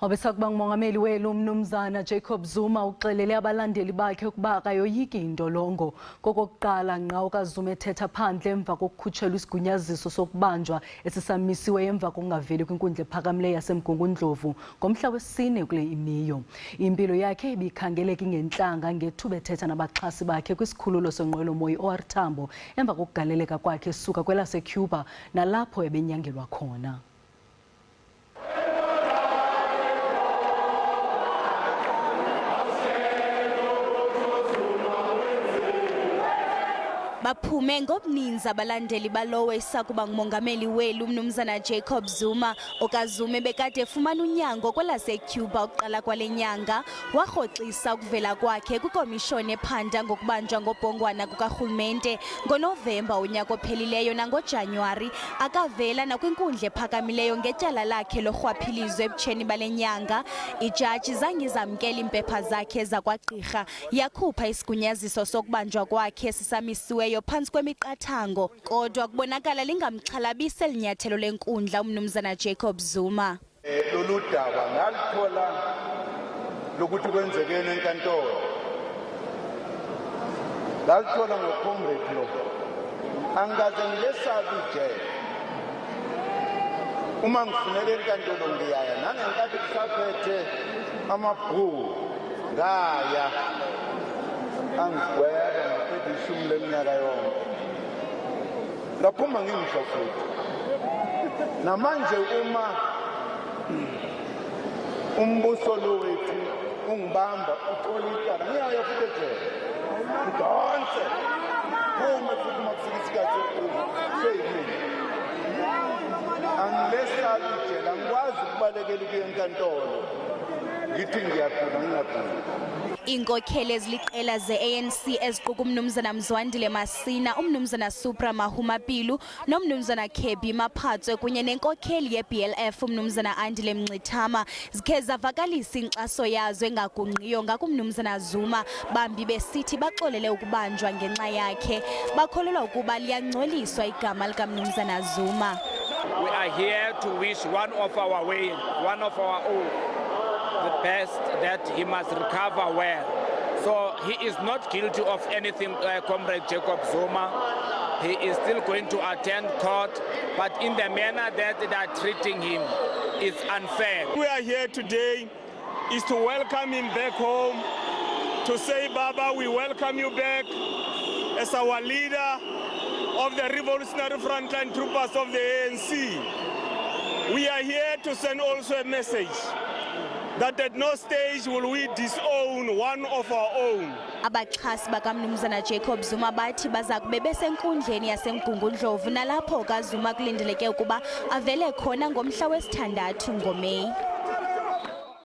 Obesakuba ngumongameli weli umnumzana Jacob Zuma uxelele abalandeli bakhe ukuba akayoyiki intolongo. Kokokuqala ngqa okaZuma ethetha phandle emva kokukhutshelwa isigunyaziso sokubanjwa esisamisiweyo emva kokungaveli kwinkundla ephakamileyo yaseMgungundlovu ngomhla wesine kule imiyo. Impilo yakhe ibikhangeleka ngentlanga ngethuba ethetha nabaxhasi bakhe kwisikhululo senqwelomoya iO.R Tambo emva kokugaleleka kwakhe esuka kwelaseCuba nalapho ebenyangelwa khona. Baphume ngobuninzi abalandeli balowo esakuba ngumongameli weli umnumzana Jacob Zuma. okaZuma bekade efumana unyango kwelaseCuba uqala kwale nyanga, warhoxisa ukuvela kwakhe kwikomishoni ephanda ngokubanjwa ngobhongwana kukarhulumente ngoNovemba unyaka ophelileyo, nangoJanuwari akavela nakwinkundla ephakamileyo ngetyala lakhe lorhwaphilizo ebutsheni bale nyanga. Ijaji zange zamkela impepha zakhe zakwagqirha, yakhupha isigunyaziso sokubanjwa kwakhe esisamisiweyo phantsi kwemiqathango, kodwa kubonakala lingamxhalabisi elinyathelo lenkundla umnumzana Jacob Zuma. Lolu daba ngalithola lokuthi kwenzekene enkantolo, ngalithola ngocomrade lo, angikaze ngilesabi ijele. Uma ngifunele enkantolo ngiyaya, nangenkathi kusaphethe amabhuku ngaya angigweba ngaphethe ishumi leminyaka yonke, ngaphuma ngingisho futhi. Namanje uma umbuso lo wethu ungibamba uthola icala, ngiyaya futhi ejele ngidonse uma futhi makufika isikhathi seyimini. Angilesabi ijele, angikwazi ukubalekela ukuya enkantolo ngithi ngiyagula ngingaguli. Iinkokheli eziliqela ze-ANC eziquka umnumzana Mzwandile Masina, umnumzana Supra Mahumapilu nomnumzana Khebi Maphatswe kunye nenkokheli ye-BLF umnumzana Andile Mngxithama zikhe zavakalisa inkxaso yazo engagungqiyo ngakumnumzana Zuma, bambi besithi baxolele ukubanjwa ngenxa yakhe. Bakholelwa ukuba liyangcoliswa igama likamnumzana Zuma. We are here to wish one of our own the best, that he must recover well. So he is not guilty of anything, Comrade Jacob Zuma. He is still going to attend court, but in the manner that they are treating him is unfair. We are here today is to welcome him back home, to say, Baba, we welcome you back as our leader of the Revolutionary Frontline Troopers of the ANC. We are here to send also a message that at no stage will we disown one of our own. Abaxhasi bakamnumzana Jacob Zuma bathi baza kube besenkundleni yaseMgungundlovu nalapho okaZuma kulindeleke ukuba avele khona ngomhla wesithandathu ngoMeyi.